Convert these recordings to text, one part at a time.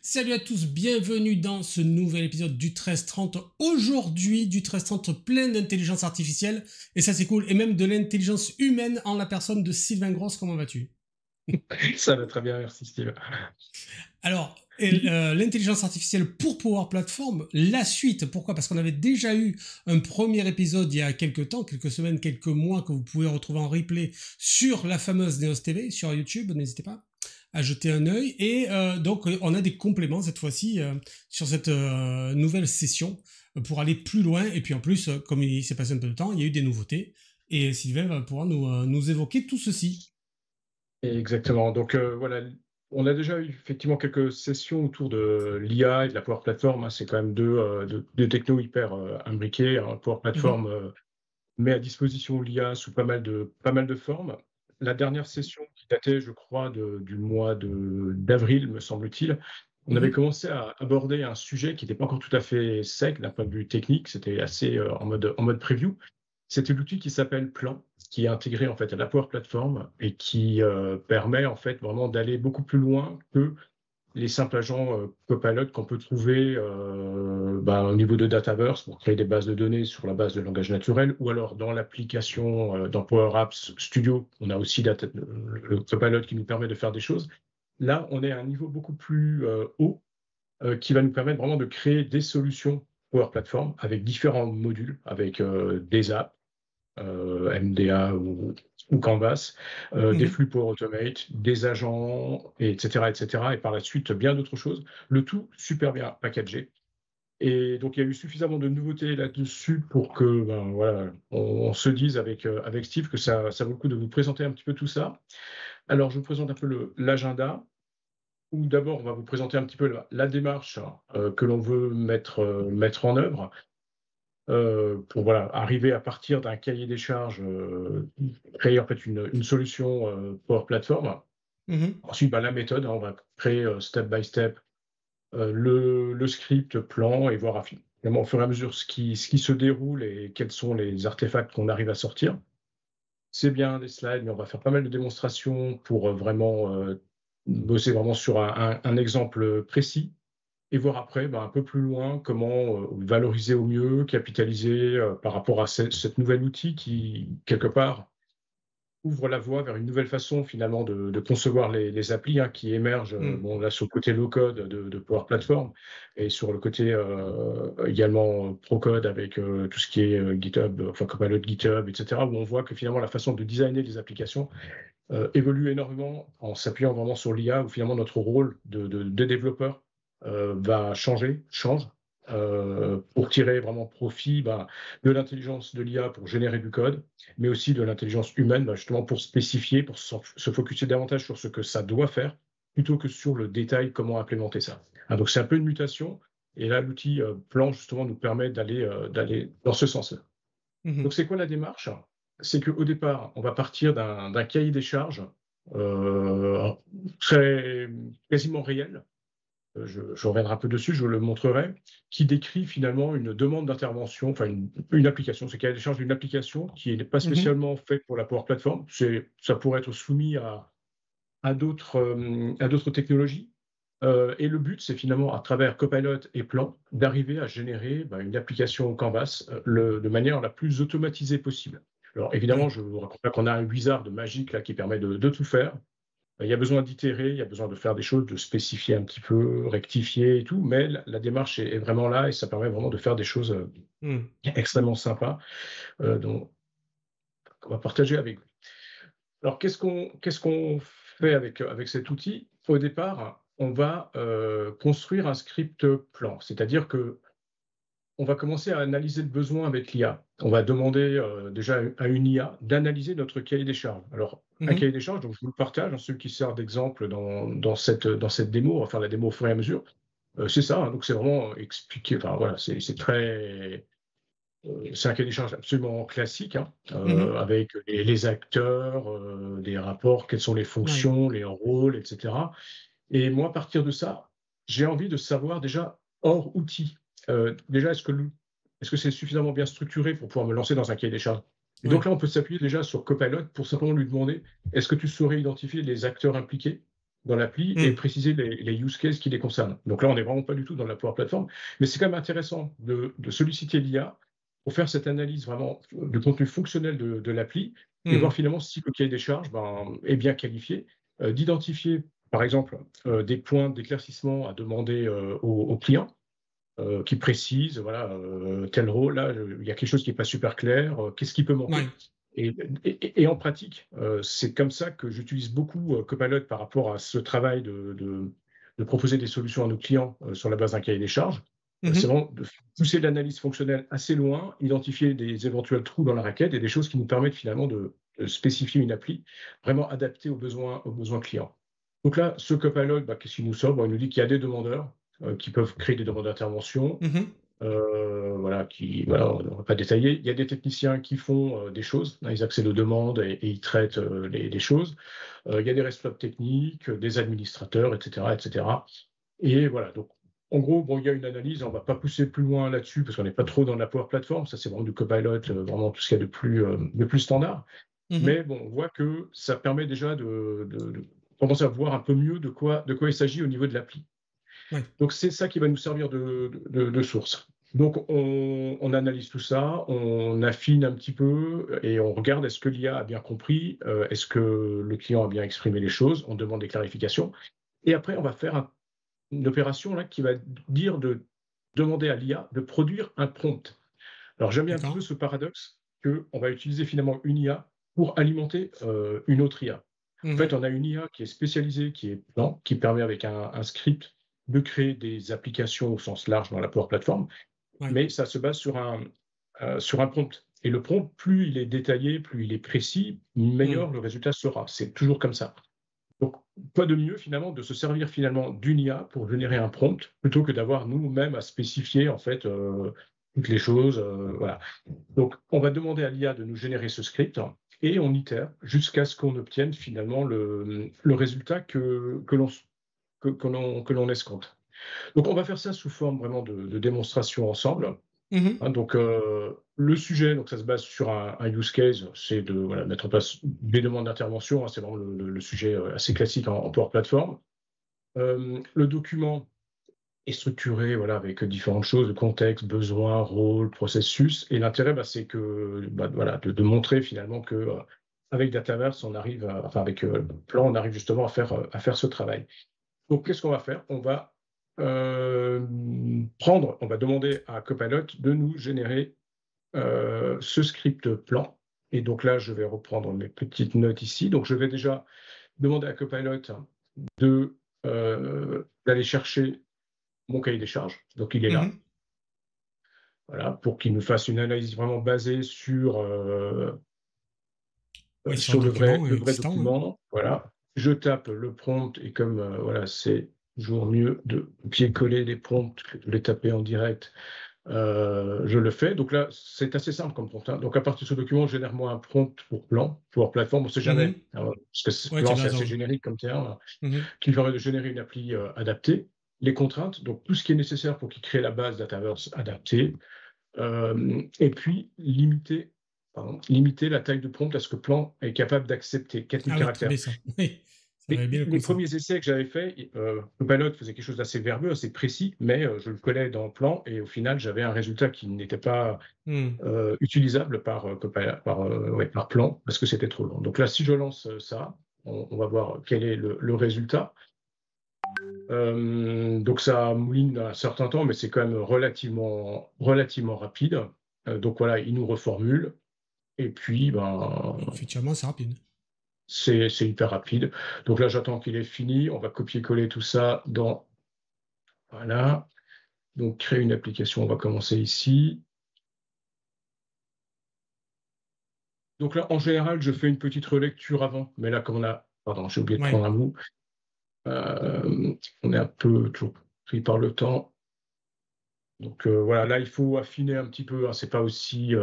Salut à tous, bienvenue dans ce nouvel épisode du 1330. Aujourd'hui, du 1330 plein d'intelligence artificielle, et ça c'est cool, et même de l'intelligence humaine en la personne de Sylvain Grosse. Comment vas-tu? Ça va très bien, merci Steve. Alors, l'intelligence artificielle pour Power Platform, la suite, pourquoi? Parce qu'on avait déjà eu un premier épisode il y a quelques temps, quelques semaines, quelques mois, que vous pouvez retrouver en replay sur la fameuse Neos TV, sur YouTube, n'hésitez pas à jeter un œil. Et donc, on a des compléments cette fois-ci sur cette nouvelle session pour aller plus loin. Et puis en plus, comme il s'est passé un peu de temps, il y a eu des nouveautés. Et Sylvain va pouvoir nous évoquer tout ceci. Exactement. Donc voilà, on a déjà eu effectivement quelques sessions autour de l'IA et de la Power Platform, hein. C'est quand même deux technos hyper imbriqués, hein. Power Mhm. Platform met à disposition l'IA sous pas mal de formes. La dernière session qui datait, je crois, du mois d'avril, me semble-t-il, on avait Mhm. commencé à aborder un sujet qui n'était pas encore tout à fait sec d'un point de vue technique. C'était assez en mode preview. C'était l'outil qui s'appelle Plan, qui est intégré en fait à la Power Platform et qui permet en fait vraiment d'aller beaucoup plus loin que les simples agents Copilot qu'on peut trouver au niveau de Dataverse pour créer des bases de données sur la base de langage naturel, ou alors dans l'application dans Power Apps Studio, on a aussi le Copilot qui nous permet de faire des choses. Là, on est à un niveau beaucoup plus haut qui va nous permettre vraiment de créer des solutions Power Platform avec différents modules, avec des apps MDA ou Canvas, des Mhm. flux pour Automate, des agents, etc., etc., et par la suite, bien d'autres choses. Le tout super bien packagé. Et donc, il y a eu suffisamment de nouveautés là-dessus pour que, ben, voilà, on se dise avec Steve que ça vaut le coup de vous présenter un petit peu tout ça. Alors, je vous présente un peu l'agenda, où d'abord, on va vous présenter un petit peu la démarche que l'on veut mettre en œuvre pour voilà, arriver à partir d'un cahier des charges, créer en fait une solution Power Platform. Mhm. Ensuite, bah, la méthode, hein, on va créer step by step le script plan et voir finalement, au fur et à mesure ce qui se déroule et quels sont les artefacts qu'on arrive à sortir. C'est bien des slides, mais on va faire pas mal de démonstrations pour vraiment bosser vraiment sur un exemple précis et voir après, un peu plus loin, comment valoriser au mieux, capitaliser par rapport à cette nouvel outil qui, quelque part, ouvre la voie vers une nouvelle façon finalement de concevoir les applis hein, qui émergent, Mhm. bon, là sur le côté low-code de Power Platform et sur le côté également pro-code avec tout ce qui est GitHub, enfin Copilot GitHub, etc., où on voit que finalement la façon de designer les applications évolue énormément en s'appuyant vraiment sur l'IA, où finalement notre rôle de développeur change, pour tirer vraiment profit de l'intelligence de l'IA pour générer du code, mais aussi de l'intelligence humaine justement pour spécifier, pour se focuser davantage sur ce que ça doit faire, plutôt que sur le détail, comment implémenter ça. Ah, donc c'est un peu une mutation, et là l'outil Plan justement nous permet d'aller dans ce sens-là. Donc, Mhm. c'est quoi la démarche? C'est qu'au départ, on va partir d'un cahier des charges euh, très quasiment réel. Je reviendrai un peu dessus, je vous le montrerai, qui décrit finalement une demande d'intervention, enfin une application. C'est le cahier des charges d'une application qui n'est pas Mhm. spécialement faite pour la Power Platform. Ça pourrait être soumis à d'autres technologies. Et le but, c'est finalement, à travers Copilot et Plan, d'arriver à générer une application Canvas de manière la plus automatisée possible. Alors évidemment, Ouais. je ne vous raconte pas qu'on a un wizard magique là, qui permet de tout faire. Il y a besoin d'itérer, il y a besoin de faire des choses, de spécifier un petit peu, rectifier et tout, mais la démarche est vraiment là et ça permet vraiment de faire des choses Mhm. extrêmement sympas donc, qu'on va partager avec vous. Alors, qu'est-ce qu'on fait avec cet outil? Au départ, on va construire un script plan, c'est-à-dire que on va commencer à analyser le besoin avec l'IA. On va demander déjà à une IA d'analyser notre cahier des charges. Alors, un cahier Mhm. des charges, donc je vous le partage, hein, celui qui sert d'exemple dans cette démo, on va faire la démo au fur et à mesure. C'est ça, hein, donc c'est vraiment expliqué, enfin voilà, c'est très c'est un cahier des charges absolument classique, hein, Mhm. avec les acteurs, les rapports, quelles sont les Ouais. fonctions, les rôles, etc. Et moi, à partir de ça, j'ai envie de savoir déjà, hors outils, déjà, est-ce que c'est suffisamment bien structuré pour pouvoir me lancer dans un cahier des charges? Et donc Ouais. là, on peut s'appuyer déjà sur Copilot pour simplement lui demander, est-ce que tu saurais identifier les acteurs impliqués? dans l'appli et Hmm. préciser les use cases qui les concernent. Donc là, on n'est vraiment pas du tout dans la Power Platform, mais c'est quand même intéressant de solliciter l'IA pour faire cette analyse vraiment du contenu fonctionnel de l'appli et voir Hmm. finalement si le cahier des charges est bien qualifié, d'identifier par exemple des points d'éclaircissement à demander aux clients qui précise, voilà, tel rôle, là, il y a quelque chose qui n'est pas super clair, qu'est-ce qui peut manquer? Ouais. Et en pratique, c'est comme ça que j'utilise beaucoup Copilot par rapport à ce travail de proposer des solutions à nos clients sur la base d'un cahier des charges. C'est Mhm. vraiment de pousser l'analyse fonctionnelle assez loin, identifier des éventuels trous dans la raquette et des choses qui nous permettent finalement de spécifier une appli vraiment adaptée aux besoins clients. Donc là, ce Copilot, qu'est-ce qu'il nous sort? Il nous dit qu'il y a des demandeurs qui peuvent créer des demandes d'intervention, Mhm. voilà, voilà, on ne va pas détailler. Il y a des techniciens qui font des choses, hein, ils accèdent aux demandes et ils traitent les choses. Il y a des responsables techniques, des administrateurs, etc., etc. Et voilà, donc en gros, bon, il y a une analyse, on ne va pas pousser plus loin là-dessus parce qu'on n'est pas trop dans la Power Platform, ça c'est vraiment du Copilot, vraiment tout ce qu'il y a de plus standard. Mhm. Mais bon, on voit que ça permet déjà de commencer à voir un peu mieux de quoi il s'agit au niveau de l'appli. Ouais. Donc c'est ça qui va nous servir de source. Donc on analyse tout ça, on affine un petit peu et on regarde est-ce que l'IA a bien compris, est-ce que le client a bien exprimé les choses, on demande des clarifications. Et après, on va faire une opération là, qui va dire de demander à l'IA de produire un prompt. Alors j'aime bien un petit peu D'accord. ce paradoxe qu'on va utiliser finalement une IA pour alimenter une autre IA. En fait, Mhm. on a une IA qui est spécialisée, qui est plan, qui permet avec un script de créer des applications au sens large dans la Power Platform, Ouais. mais ça se base sur un prompt. Et le prompt, plus il est détaillé, plus il est précis, Hmm. meilleur le résultat sera. C'est toujours comme ça. Donc, quoi de mieux finalement de se servir finalement d'une IA pour générer un prompt plutôt que d'avoir nous-mêmes à spécifier en fait toutes les choses. Voilà. Donc, on va demander à l'IA de nous générer ce script et on itère jusqu'à ce qu'on obtienne finalement le résultat que l'on escompte. Donc, on va faire ça sous forme vraiment de démonstration ensemble. Mhm. Hein, donc, le sujet, donc ça se base sur un use case, c'est de voilà, mettre en place des demandes d'intervention. Hein, c'est vraiment le sujet assez classique en Power Platform. Le document est structuré voilà, avec différentes choses, le contexte, besoins, rôle, processus. Et l'intérêt, c'est voilà, de montrer finalement que avec Dataverse, on arrive, enfin avec Plan, on arrive justement à faire ce travail. Donc, qu'est-ce qu'on va faire? On va demander à Copilot de nous générer ce script plan. Et donc là, je vais reprendre mes petites notes ici. Donc, je vais déjà demander à Copilot d'aller chercher mon cahier des charges. Donc, il est là. Mhm. Voilà, pour qu'il nous fasse une analyse vraiment basée Ouais, sur le sur document le vrai existant. Ouais. document. Voilà. Je tape le prompt et comme voilà, c'est toujours mieux de copier-coller les prompts que de les taper en direct. Je le fais. Donc là, c'est assez simple comme prompt, hein. Donc à partir de ce document, génère-moi un prompt pour plan, pour plateforme, on ne sait jamais, Mhm. hein, parce que Ouais, tu plan, as c'est assez raison. générique comme terme, Mhm. qui permet de générer une appli adaptée. Les contraintes, donc tout ce qui est nécessaire pour qu'il crée la base Dataverse adaptée, et puis limiter la taille de prompt à ce que plan est capable d'accepter, 4000 Ah oui, très caractères. bien ça. Oui, ça va bien le Les concept. premiers essais que j'avais faits, Copilot faisait quelque chose d'assez verbeux, assez précis, mais je le collais dans le plan et au final, j'avais un résultat qui n'était pas Hmm. utilisable par plan parce que c'était trop long. Donc là, si je lance ça, on va voir quel est le résultat. Donc ça mouline un certain temps, mais c'est quand même relativement rapide. Donc voilà, il nous reformule et puis Oui, effectivement, c'est rapide. c'est hyper rapide. Donc là, j'attends qu'il ait fini. On va copier-coller tout ça dans voilà. Donc créer une application, on va commencer ici. Donc là, en général, je fais une petite relecture avant, mais là, comme on a, pardon, j'ai oublié de Ouais. prendre un bout. Euh, on est un peu toujours pris par le temps. Donc voilà, là, il faut affiner un petit peu, hein, c'est pas aussi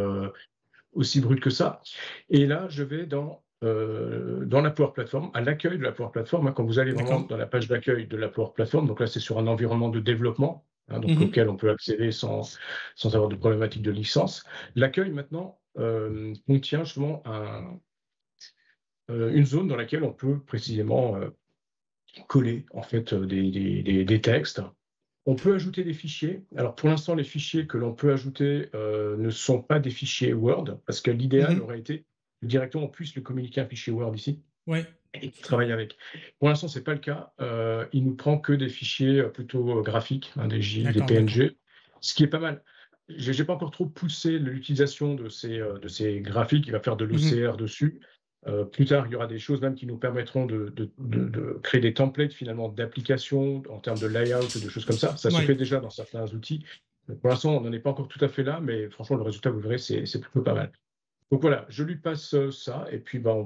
brut que ça. Et là, je vais dans la Power Platform, à l'accueil de la Power Platform, hein, quand vous allez vraiment D'accord. dans la page d'accueil de la Power Platform, donc là, c'est sur un environnement de développement, hein, donc Mhm. auquel on peut accéder sans avoir de problématique de licence. L'accueil, maintenant, contient justement une zone dans laquelle on peut précisément coller en fait des textes. On peut ajouter des fichiers. Alors pour l'instant, les fichiers que l'on peut ajouter ne sont pas des fichiers Word, parce que l'idéal Mhm. aurait été que directement on puisse le communiquer un fichier Word ici Ouais, et qu'il travaille avec. Pour l'instant, c'est pas le cas. Il nous prend que des fichiers plutôt graphiques, hein, des d'accord, d'accord. PNG, ce qui est pas mal. J'ai pas encore trop poussé l'utilisation de ces graphiques. Il va faire de Mhm. l'OCR dessus. Plus tard, il y aura des choses même qui nous permettront de créer des templates finalement d'applications en termes de layout et de choses comme ça. Ça se Ouais. fait déjà dans certains outils. Pour l'instant, on n'en est pas encore tout à fait là, mais franchement, le résultat, vous verrez, c'est plutôt pas mal. Donc voilà, je lui passe ça et puis bah, on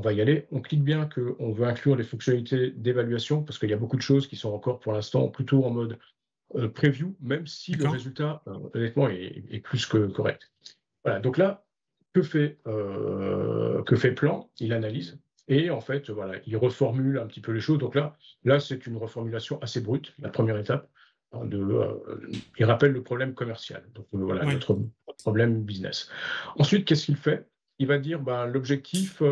va y aller. On clique bien qu'on veut inclure les fonctionnalités d'évaluation parce qu'il y a beaucoup de choses qui sont encore pour l'instant plutôt en mode preview, même si le D'accord. résultat, honnêtement, est plus que correct. Voilà, donc là, que fait Plan? Il analyse et en fait, voilà, il reformule un petit peu les choses. Donc là c'est une reformulation assez brute, la première étape. Hein, il rappelle le problème commercial, donc voilà, Ouais. notre problème business. Ensuite, qu'est-ce qu'il fait? Il va dire, ben, l'objectif,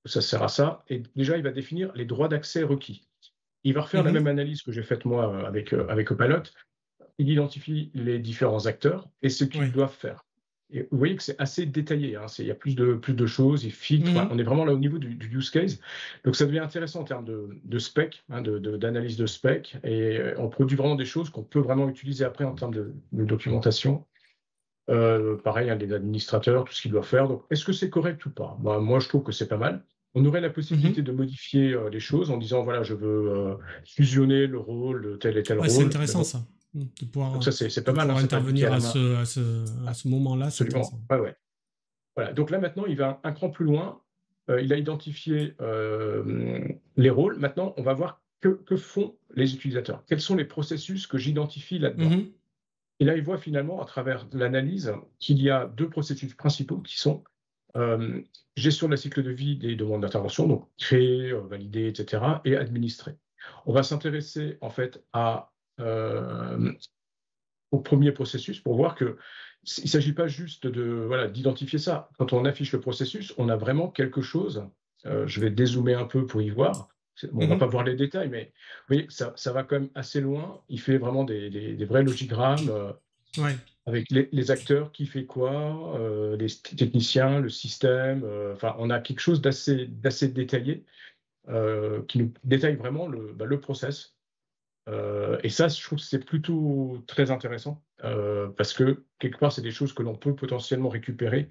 ça sert à ça, et déjà, il va définir les droits d'accès requis. Il va refaire la même Mhm. analyse que j'ai faite moi avec Copilot. Il identifie les différents acteurs et ce qu'ils Ouais. doivent faire. Et vous voyez que c'est assez détaillé, hein, il y a plus de choses, il filtre, enfin, Mhm. on est vraiment là au niveau du use case. Donc ça devient intéressant en termes de spec, hein, d'analyse de spec, et on produit vraiment des choses qu'on peut vraiment utiliser après en termes de documentation. Pareil, hein, les administrateurs, tout ce qu'ils doivent faire. Donc, est-ce que c'est correct ou pas? Bah, moi, je trouve que c'est pas mal. On aurait la possibilité Mhm. de modifier les choses en disant, voilà, je veux fusionner le rôle de tel et tel Ouais, c'est rôle. Mais intéressant bon, ça. donc ça, c'est pas De mal, hein, pouvoir c'est pas du pied intervenir à la main. à Ah, ce moment-là, c'est absolument. intéressant. Ouais, ouais. Voilà. Donc là, maintenant, il va un cran plus loin. Il a identifié les rôles. Maintenant, on va voir que font les utilisateurs. Quels sont les processus que j'identifie là-dedans? Mhm. Et là, il voit finalement, à travers l'analyse, qu'il y a deux processus principaux qui sont euh, gestion de la cycle de vie des demandes d'intervention, donc créer, valider, etc., et administrer. On va s'intéresser en fait euh, au premier processus pour voir que il ne s'agit pas juste voilà, d'identifier ça. Quand on affiche le processus, on a vraiment quelque chose. Je vais dézoomer un peu pour y voir. Bon, on ne va pas Mhm. voir les détails, mais vous voyez, ça va quand même assez loin. Il fait vraiment des vrais logigrammes Ouais. avec les acteurs, qui fait quoi, les techniciens, le système. Enfin, on a quelque chose d'assez détaillé qui nous détaille vraiment le process. Et ça, je trouve que c'est plutôt très intéressant parce que quelque part, c'est des choses que l'on peut potentiellement récupérer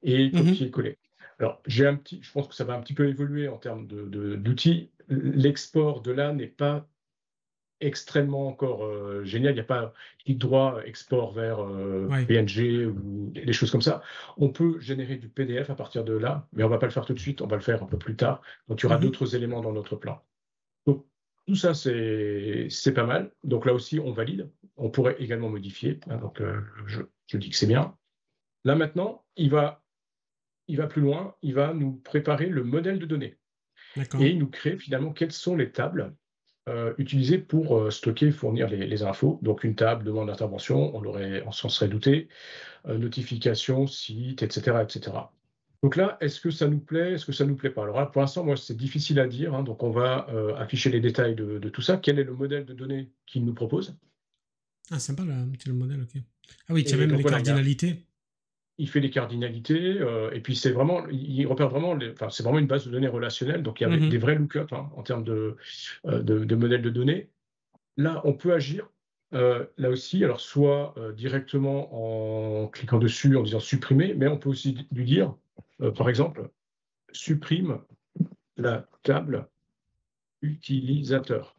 et Mhm. copier-coller. Alors, je pense que ça va un petit peu évoluer en termes d'outils. L'export de là n'est pas extrêmement encore génial. Il n'y a pas clic droit, export vers Ouais. PNG ou des choses comme ça. On peut générer du PDF à partir de là, mais on ne va pas le faire tout de suite, on va le faire un peu plus tard, quand il y aura Mhm. d'autres éléments dans notre plan. Donc, tout ça, c'est pas mal. Donc là aussi, on valide. On pourrait également modifier. Hein, donc, je dis que c'est bien. Là maintenant, il va plus loin. Il va nous préparer le modèle de données et D'accord. il nous crée finalement quelles sont les tables utilisées pour stocker et fournir les infos. Donc une table, demande d'intervention, on s'en serait douté, notification, site, etc., etc. Donc là, est-ce que ça nous plaît, est-ce que ça nous plaît pas? Alors là, pour l'instant, moi, c'est difficile à dire. Hein, donc on va afficher les détails de tout ça. Quel est le modèle de données qu'il nous propose? Ah, sympa là, c'est le modèle, ok. Ah oui, tu as Et même donc les voilà, cardinalités. il fait les cardinalités, et puis c'est vraiment, il repère vraiment, enfin, c'est vraiment une base de données relationnelle. Donc il y avait des Mhm. vrais lookups hein, en termes de modèles de données. Là, on peut agir. Là aussi, alors soit directement en cliquant dessus, en disant supprimer, mais on peut aussi lui dire, par exemple, supprime la table utilisateur.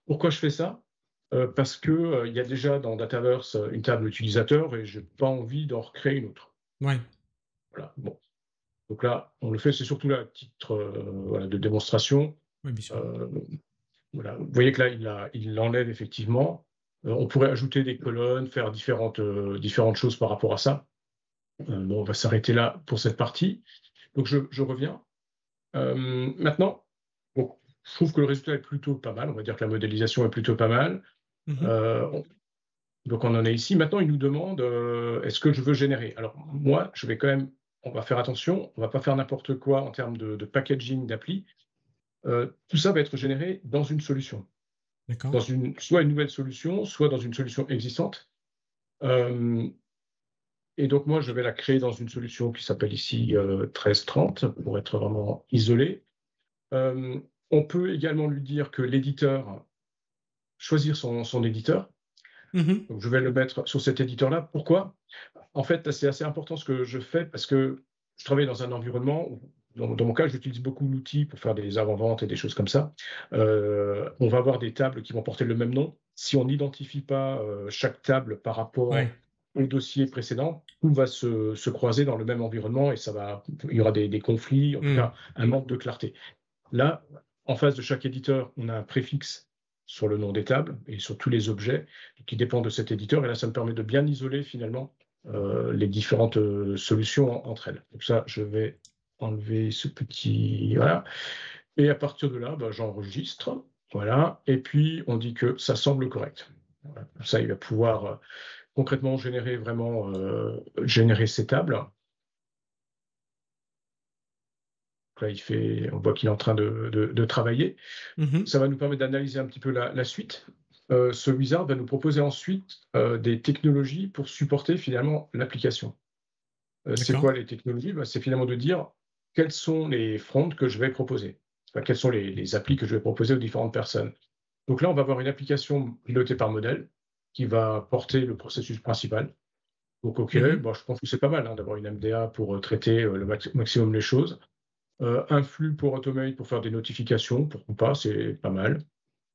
Pourquoi je fais ça? Parce que il y a déjà dans Dataverse une table utilisateur et je n'ai pas envie d'en recréer une autre. Ouais. Voilà. Bon. Donc là, on le fait, c'est surtout là, à titre voilà, de démonstration. Oui, bien sûr. Euh, voilà. Vous voyez que là, il l'enlève effectivement. On pourrait ajouter des colonnes, faire différentes choses par rapport à ça. Bon, on va s'arrêter là pour cette partie. Donc je reviens. Maintenant, bon, je trouve que le résultat est plutôt pas mal. On va dire que la modélisation est plutôt pas mal. Mhm. Euh, donc on en est ici. Maintenant, il nous demande est-ce que je veux générer? Alors moi, je vais quand même, on va faire attention, on va pas faire n'importe quoi en termes de packaging d'appli. Tout ça va être généré dans une solution, D'accord. soit une nouvelle solution, soit dans une solution existante. Euh, et donc moi, je vais la créer dans une solution qui s'appelle ici 1330 pour être vraiment isolé. Euh, on peut également lui dire que l'éditeur, choisir son éditeur. Mhm. Donc je vais le mettre sur cet éditeur-là. Pourquoi? En fait, c'est assez important ce que je fais parce que je travaille dans un environnement où, dans mon cas, j'utilise beaucoup l'outil pour faire des avant-ventes et des choses comme ça. On va avoir des tables qui vont porter le même nom. Si on n'identifie pas chaque table par rapport Ouais. au dossier précédent, tout va se croiser dans le même environnement et il y aura des conflits, en tout Hmm. cas un manque de clarté. Là, en face de chaque éditeur, on a un préfixe sur le nom des tables et sur tous les objets qui dépendent de cet éditeur. Et là, ça me permet de bien isoler finalement les différentes solutions entre elles. Donc ça, je vais enlever ce petit... Voilà. Et à partir de là, bah, j'enregistre. Voilà. Et puis, on dit que ça semble correct. Voilà. Ça, il va pouvoir concrètement générer ces tables. Donc là, on voit qu'il est en train de travailler. Mhm. Ça va nous permettre d'analyser un petit peu la suite. Ce wizard va nous proposer ensuite des technologies pour supporter finalement l'application. C'est D'accord. quoi les technologies? Bah, c'est finalement de dire quels sont les fronts que je vais proposer. Enfin, quels sont les applis que je vais proposer aux différentes personnes. Donc là, on va avoir une application pilotée par modèle qui va porter le processus principal. Donc, OK, Mhm. bon, je pense que c'est pas mal hein, d'avoir une MDA pour traiter le maximum les choses. Un flux pour Automate pour faire des notifications, pourquoi pas, c'est pas mal.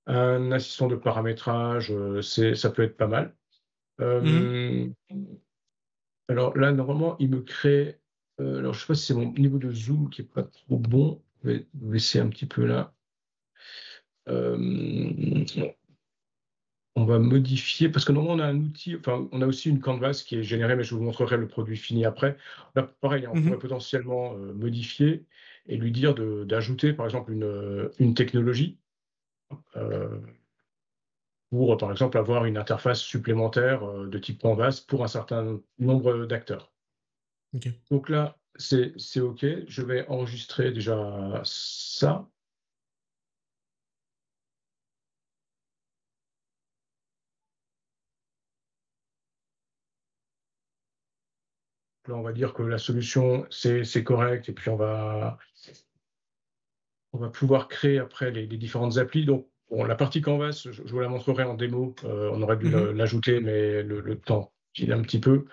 Un assistant de paramétrage, ça peut être pas mal. Mhm. Euh, alors là, normalement, il me crée. Alors, je ne sais pas si c'est mon niveau de zoom qui n'est pas trop bon. Je vais baisser un petit peu là. Euh, on va modifier, parce que normalement, on a un outil, enfin, on a aussi une canvas qui est générée, mais je vous montrerai le produit fini après. Là, pareil, hein, on pourrait Mhm. potentiellement modifier et lui dire d'ajouter, par exemple, une technologie. Euh, pour, par exemple, avoir une interface supplémentaire de type Canvas pour un certain nombre d'acteurs. Ok. Donc là, c'est OK. Je vais enregistrer déjà ça. Là, on va dire que la solution, c'est correct. Et puis, on va pouvoir créer après les différentes applis. Donc, bon, la partie Canvas, je vous la montrerai en démo. On aurait dû Mhm. l'ajouter, mais le temps file un petit peu.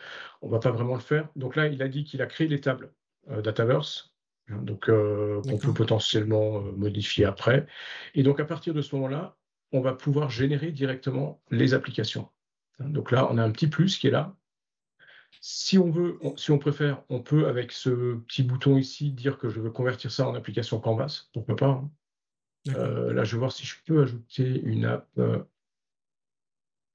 On ne va pas vraiment le faire. Donc là, il a dit qu'il a créé les tables Dataverse, hein, donc qu'on peut D'accord. potentiellement modifier après. Et donc, à partir de ce moment-là, on va pouvoir générer directement les applications. Hein, donc là, on a un petit plus qui est là. Si on veut, si on préfère, on peut, avec ce petit bouton ici, dire que je veux convertir ça en application Canvas. Pourquoi pas, hein. D'accord. Là, je vais voir si je peux ajouter une app. Ah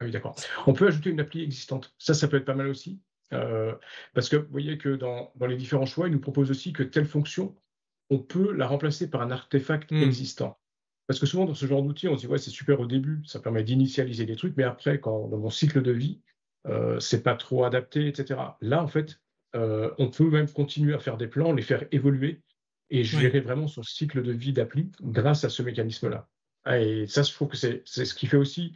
oui, d'accord. On peut ajouter une appli existante. Ça peut être pas mal aussi. Euh, Parce que vous voyez que dans les différents choix, il nous propose aussi que telle fonction, on peut la remplacer par un artefact Hmm. existant. Parce que souvent, dans ce genre d'outil, on se dit, ouais, c'est super au début, ça permet d'initialiser des trucs, mais après, dans mon cycle de vie, c'est pas trop adapté, etc. Là, en fait, on peut même continuer à faire des plans, les faire évoluer et Ouais. gérer vraiment son cycle de vie d'appli grâce à ce mécanisme-là. Ah, et ça, je trouve que c'est ce qui fait aussi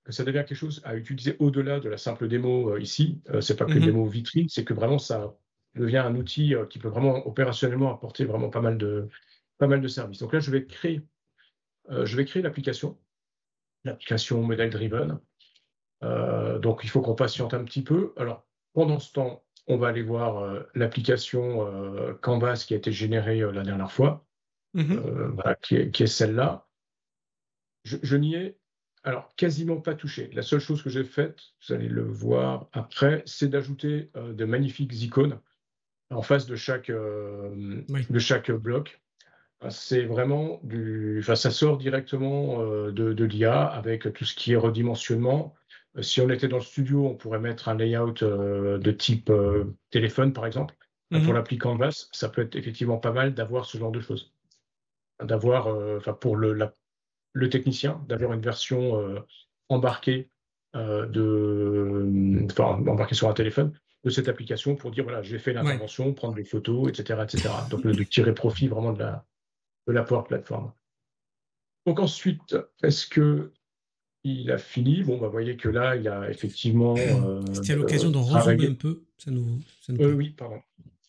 que ça devient quelque chose à utiliser au-delà de la simple démo ici. C'est pas qu'une Mhm. démo vitrine, c'est que vraiment ça devient un outil qui peut vraiment opérationnellement apporter vraiment pas mal de services. Donc là, je vais créer l'application Model Driven. Donc il faut qu'on patiente un petit peu. Alors pendant ce temps, on va aller voir l'application Canvas qui a été générée la dernière fois, Mhm. voilà, qui est celle-là. Je n'y ai alors quasiment pas touché. La seule chose que j'ai faite, vous allez le voir après, c'est d'ajouter de magnifiques icônes en face Oui. de chaque bloc. C'est vraiment enfin, ça sort directement de l'IA avec tout ce qui est redimensionnement. Si on était dans le studio, on pourrait mettre un layout de type téléphone, par exemple. Pour Mhm. l'appli Canvas, ça peut être effectivement pas mal d'avoir ce genre de choses. D'avoir, enfin, pour le technicien, d'avoir une version embarquée enfin, embarquée sur un téléphone de cette application pour dire voilà, j'ai fait Ouais. l'intervention, prendre des photos, etc., etc. Donc de tirer profit vraiment de la Power Platform. Donc ensuite, est-ce que il a fini? Bon, bah, vous voyez que là, il a effectivement Si tu as l'occasion de rezoomer un travaillé. peu, ça nous plaît. Oui, pardon.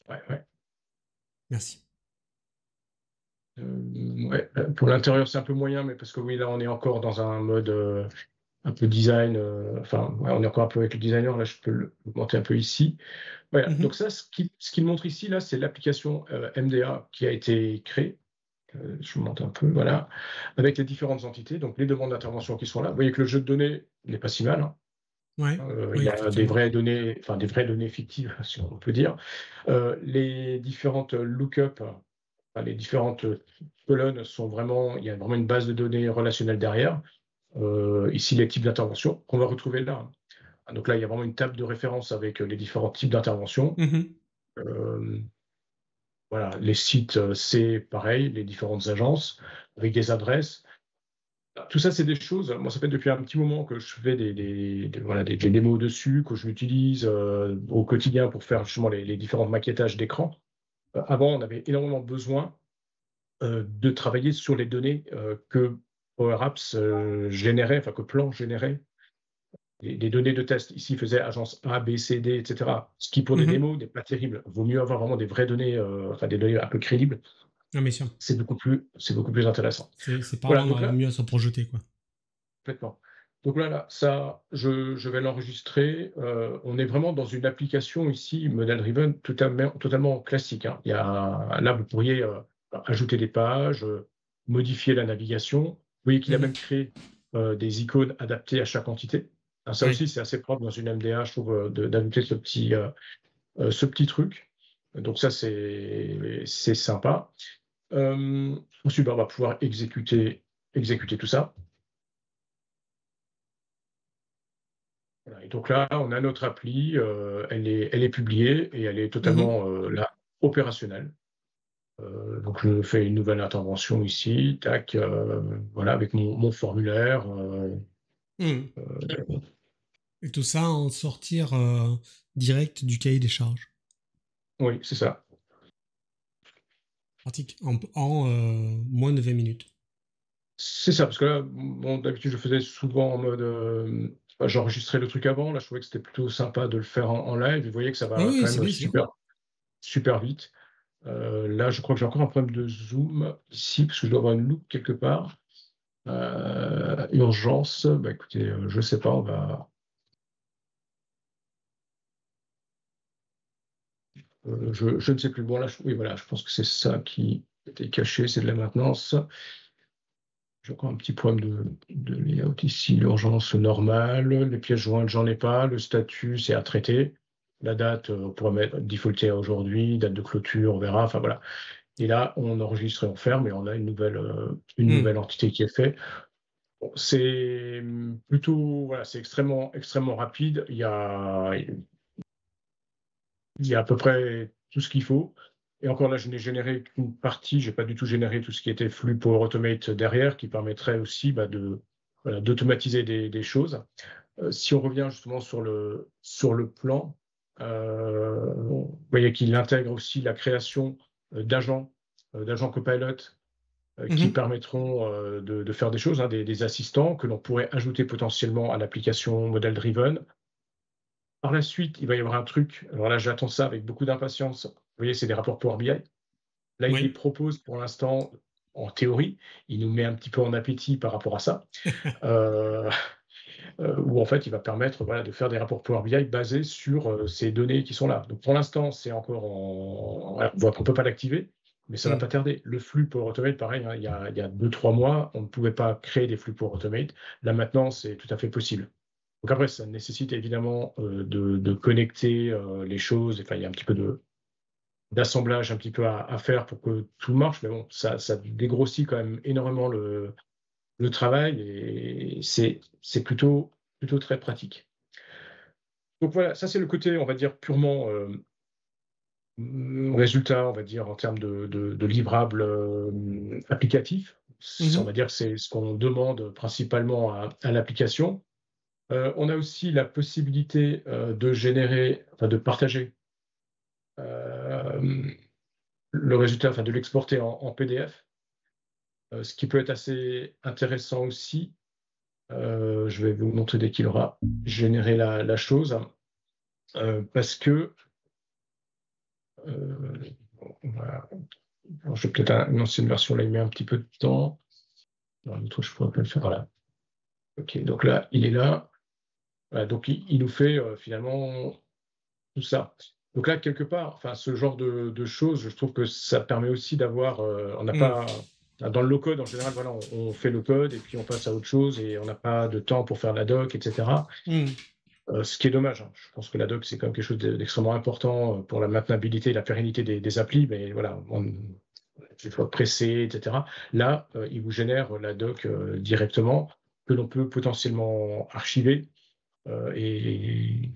Ouais, ouais. Merci. Ouais. Pour l'intérieur, c'est un peu moyen, mais parce que oui, là, on est encore dans un mode un peu design. Enfin, ouais, on est encore un peu avec le designer. Là, je peux le monter un peu ici. Voilà. Donc Mhm. ça, ce qu'il montre ici, là, c'est l'application MDA qui a été créée. Je vous montre un peu, voilà, avec les différentes entités, donc les demandes d'intervention qui sont là. Vous voyez que le jeu de données n'est pas si mal, hein. Ouais, Il oui, y a des effectivement. vraies données, enfin des vraies données fictives, si on peut dire. Les différentes lookups, enfin, les différentes colonnes sont vraiment, il y a vraiment une base de données relationnelle derrière. Ici, les types d'interventions qu'on va retrouver là, hein. Donc là, il y a vraiment une table de référence avec les différents types d'interventions. Mhm. Euh, voilà, les sites, c'est pareil, les différentes agences avec des adresses. Tout ça, c'est des choses. Moi, ça fait depuis un petit moment que je fais voilà, des démos dessus, que je l'utilise au quotidien pour faire justement les différents maquettages d'écran. Avant, on avait énormément besoin de travailler sur les données que Power Apps générait, enfin que Plan générait, les données de test. Ici, il faisait agence A, B, C, D, etc. Ce qui, pour des Mhm. démos, n'est pas terrible. Vaut mieux avoir vraiment des vraies données, enfin des données un peu crédibles. Ah, mais sûr. C'est beaucoup plus intéressant. C'est Voilà, parlant, on donc arrive là, mieux à se projeter, quoi. complètement. Donc là, ça, je vais l'enregistrer. On est vraiment dans une application ici, model driven, totalement classique, hein. Là, vous pourriez ajouter des pages, modifier la navigation. Vous voyez qu'il a Mhm. même créé des icônes adaptées à chaque entité. Alors, ça Ouais. aussi, c'est assez propre dans une MDA, je trouve, d'ajouter ce petit truc. Donc ça, c'est sympa. Ensuite, bah, on va pouvoir exécuter tout ça. Voilà. Et donc là, on a notre appli, elle est publiée et elle est Mhm. totalement là, opérationnelle. Donc je fais une nouvelle intervention ici, tac, voilà, avec mon formulaire. Mhm. Et tout ça en sortir direct du cahier des charges. Oui, c'est ça. Pratique. En moins de 20 minutes. C'est ça, parce que là, bon, d'habitude, je faisais souvent en mode. J'enregistrais le truc avant. Là, je trouvais que c'était plutôt sympa de le faire en live. Vous voyez que ça Ah va oui, quand c'est même bien, c'est bien. super, super vite. Là, je crois que j'ai encore un problème de zoom ici, parce que je dois avoir une loupe quelque part. Urgence, bah écoutez, je sais pas, je ne sais plus. Bon là, oui voilà, je pense que c'est ça qui était caché, c'est de la maintenance. J'ai encore un petit problème de layout ici, l'urgence normale, les pièces jointes, j'en ai pas, le statut, c'est à traiter. La date, on pourrait mettre defaulter à aujourd'hui, date de clôture, on verra, enfin voilà. Et là, on enregistre et on ferme et on a une nouvelle Mhm. entité qui est faite. Bon, c'est plutôt, voilà, c'est extrêmement, extrêmement rapide. Il y a à peu près tout ce qu'il faut. Et encore là, je n'ai généré qu'une partie, je n'ai pas du tout généré tout ce qui était flux Power Automate derrière, qui permettrait aussi bah, voilà, d'automatiser des choses. Si on revient justement sur le plan, vous voyez qu'il intègre aussi la création d'agents copilot qui Mhm. permettront de faire des choses, hein, des assistants que l'on pourrait ajouter potentiellement à l'application Model Driven. Par la suite, il va y avoir un truc, alors là j'attends ça avec beaucoup d'impatience. Vous voyez, c'est des rapports Power BI. Là, il les Oui. propose pour l'instant en théorie. Il nous met un petit peu en appétit par rapport à ça. Euh, Où en fait, il va permettre voilà, de faire des rapports Power BI basés sur ces données qui sont là. Donc pour l'instant, c'est encore voilà, on voit qu'on ne peut pas l'activer, mais ça ne va pas Mhm. tarder. Le flux Power Automate, pareil, hein, il y a 2-3 mois, on ne pouvait pas créer des flux Power Automate. Là maintenant, c'est tout à fait possible. Donc après, ça nécessite évidemment de connecter les choses. Enfin, il y a un petit peu d'assemblage un petit peu à faire pour que tout marche, mais bon, ça dégrossit quand même énormément le travail et c'est plutôt très pratique. Donc voilà, ça c'est le côté, on va dire, purement résultat, on va dire, en termes de livrables applicatifs. On va Mhm. dire que c'est ce qu'on demande principalement à l'application. On a aussi la possibilité de générer, enfin de partager euh, le résultat, enfin de l'exporter en PDF. Ce qui peut être assez intéressant aussi, je vais vous montrer dès qu'il aura généré la chose, parce que voilà. Alors, je vais peut-être une ancienne version, là, il met un petit peu de temps. Dans l'autre, je pourrais pas le faire. Voilà. OK, donc là, il est là. Voilà, donc il nous fait finalement tout ça. Donc là, quelque part, enfin, ce genre de choses, je trouve que ça permet aussi d'avoir, on n'a Hmm. pas, dans le low-code, en général, voilà, on fait le code et puis on passe à autre chose et on n'a pas de temps pour faire la doc, etc. Hmm. Ce qui est dommage, hein. Je pense que la doc, c'est quand même quelque chose d'extrêmement important pour la maintenabilité et la pérennité des applis, mais voilà, il faut être pressé, etc. Là, il vous génère la doc directement, que l'on peut potentiellement archiver et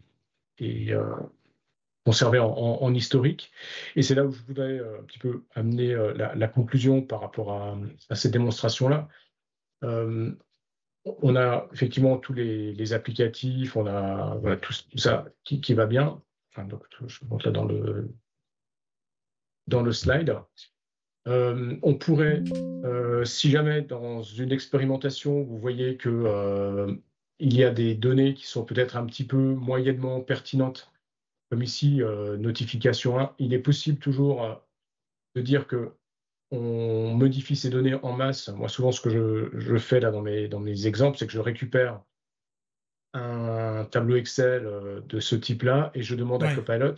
conserver en historique. Et c'est là où je voudrais un petit peu amener la conclusion par rapport à cette démonstration-là. Euh, on a effectivement tous les applicatifs, on a voilà, tout ça qui va bien. Enfin, donc, je montre là dans le slide. On pourrait, si jamais dans une expérimentation, vous voyez que il y a des données qui sont peut-être un petit peu moyennement pertinentes, comme ici, notification 1, il est possible toujours de dire que on modifie ces données en masse. Moi, souvent, ce que je fais là dans mes exemples, c'est que je récupère un tableau Excel de ce type-là et je demande à Ouais, Copilot,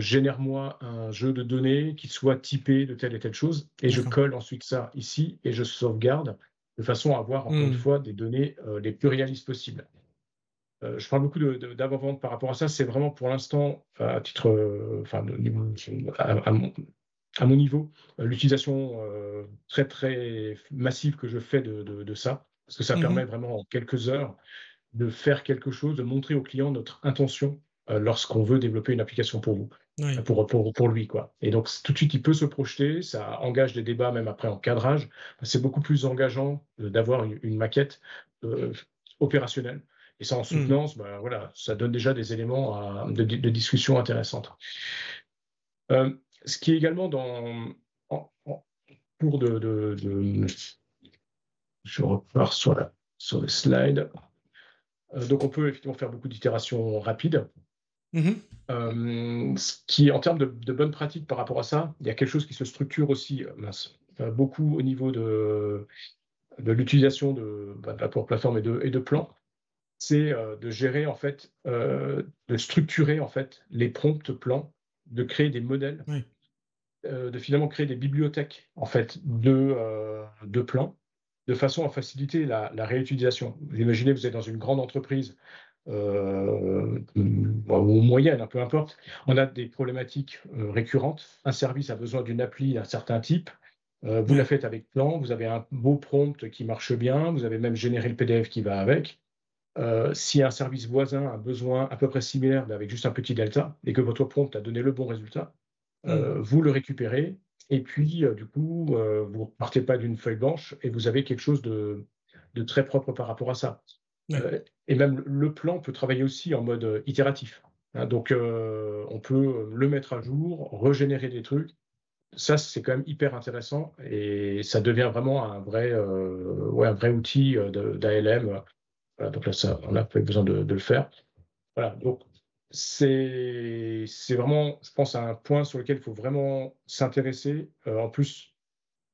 génère-moi un jeu de données qui soit typé de telle et telle chose et je d'accord. colle ensuite ça ici et je sauvegarde de façon à avoir encore une Hmm. fois des données les plus réalistes possibles. Je parle beaucoup d'avant-vente par rapport à ça. C'est vraiment pour l'instant, à titre, enfin, à mon niveau, l'utilisation très très massive que je fais de ça, parce que ça permet Mhm. vraiment en quelques heures de faire quelque chose, de montrer au client notre intention lorsqu'on veut développer une application pour vous, Ouais. pour lui, quoi. Et donc, tout de suite, il peut se projeter, ça engage des débats même après en cadrage. C'est beaucoup plus engageant d'avoir une maquette euh, opérationnelle. Et ça, en Hmm. soutenance, ben, voilà, ça donne déjà des éléments de discussion intéressantes. Ce qui est également en cours je repars sur le slide. Donc, on peut effectivement faire beaucoup d'itérations rapides. Mhm. Ce qui, en termes de bonnes pratiques par rapport à ça, il y a quelque chose qui se structure aussi, beaucoup au niveau de l'utilisation de la plateforme et de plans, c'est de gérer en fait, de structurer en fait les prompts plans, de créer des modèles, Ouais. de finalement créer des bibliothèques en fait de plans, de façon à faciliter la réutilisation. Vous imaginez, vous êtes dans une grande entreprise ou moyenne, hein, peu importe, on a des problématiques récurrentes. Un service a besoin d'une appli d'un certain type. Vous la Ouais. faites avec plan, vous avez un beau prompt qui marche bien, vous avez même généré le PDF qui va avec. Si un service voisin a besoin à peu près similaire, mais avec juste un petit delta, et que votre prompt a donné le bon résultat, Hmm. vous le récupérez, et puis du coup, vous ne partez pas d'une feuille blanche, et vous avez quelque chose de très propre par rapport à ça. Ouais. Et même le plan peut travailler aussi en mode itératif. Hein, donc, on peut le mettre à jour, régénérer des trucs. Ça, c'est quand même hyper intéressant et ça devient vraiment un vrai outil d'ALM. Voilà, donc là, ça, on n'a pas besoin de le faire. Voilà, donc c'est vraiment, je pense, un point sur lequel il faut vraiment s'intéresser. En plus,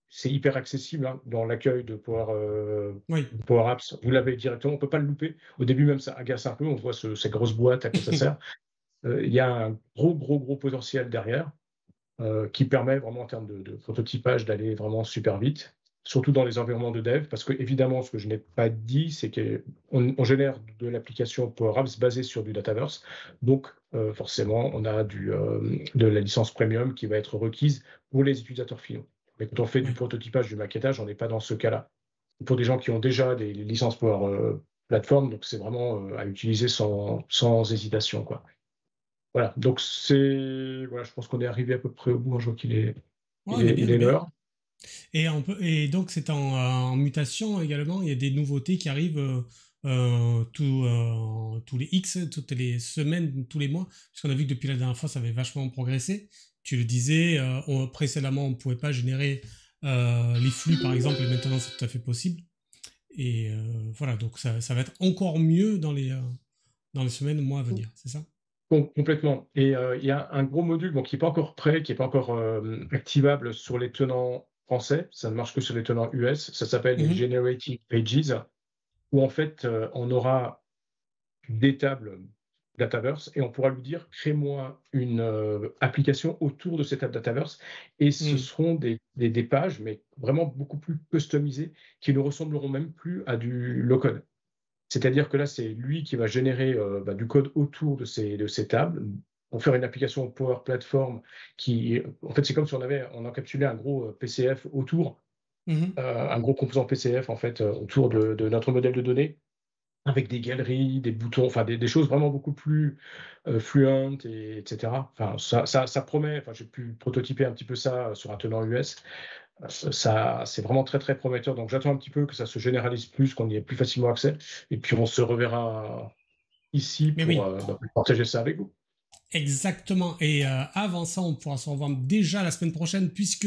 c'est hyper accessible hein, dans l'accueil de Oui. Power Apps. Vous l'avez directement, on ne peut pas le louper. Au début, même, ça agace un peu. On voit cette grosse boîte, à quoi ça sert. Il y a un gros, gros, gros potentiel derrière qui permet vraiment, en termes de prototypage, d'aller vraiment super vite, surtout dans les environnements de dev. Parce que, évidemment, ce que je n'ai pas dit, c'est qu'on génère de l'application Power Apps basée sur du Dataverse. Donc, forcément, on a de la licence premium qui va être requise pour les utilisateurs finaux. Mais quand on fait du Ouais. prototypage, du maquettage, on n'est pas dans ce cas-là. Pour des gens qui ont déjà des licences Power Platform, donc c'est vraiment à utiliser sans hésitation, quoi. Voilà, donc voilà, je pense qu'on est arrivé à peu près au bout. Je vois qu'il est, Ouais, on est bien, il on est est bien. l'heure. Et donc, c'est en mutation également. Il y a des nouveautés qui arrivent tous les X, toutes les semaines, tous les mois. Puisqu'on a vu que depuis la dernière fois, ça avait vachement progressé. Tu le disais, précédemment, on ne pouvait pas générer Les flux, par exemple, et maintenant, c'est tout à fait possible. Et voilà, donc ça va être encore mieux dans les semaines, mois à venir, c'est ça? Complètement. Et il y a un gros module bon, qui n'est pas encore prêt, qui n'est pas encore activable sur les tenants français. Ça ne marche que sur les tenants US. Ça s'appelle les Mhm. Generating Pages, où en fait, on aura des tables Dataverse et on pourra lui dire crée-moi une application autour de cette table Dataverse et ce Mhm. seront des pages, mais vraiment beaucoup plus customisées, qui ne ressembleront même plus à du low-code. C'est-à-dire que là, c'est lui qui va générer du code autour de ces tables pour faire une application Power Platform qui, en fait, c'est comme si on encapsulait un gros PCF autour, Mhm. un gros composant PCF en fait autour de notre modèle de données avec des galeries, des boutons, enfin des choses vraiment beaucoup plus fluentes, etc. Enfin, ça promet, enfin, j'ai pu prototyper un petit peu ça sur un tenant US. Ça, c'est vraiment très, très prometteur. Donc, j'attends un petit peu que ça se généralise plus, qu'on y ait plus facilement accès. Et puis, on se reverra ici Mais pour oui, partager ça avec vous. exactement. Et avant ça, on pourra se revoir déjà la semaine prochaine puisque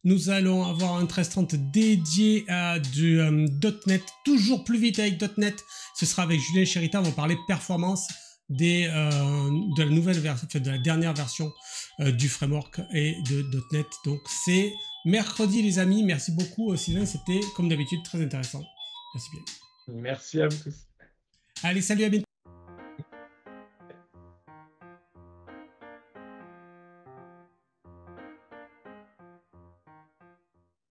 nous allons avoir un 1330 dédié à du .NET, toujours plus vite avec .NET. Ce sera avec Julien Chérita, on va parler performance de la nouvelle version, de la dernière version du framework et de .NET. Donc c'est mercredi les amis. Merci beaucoup Sylvain, c'était comme d'habitude très intéressant. Merci bien. Merci à vous tous. Allez, salut, à bientôt.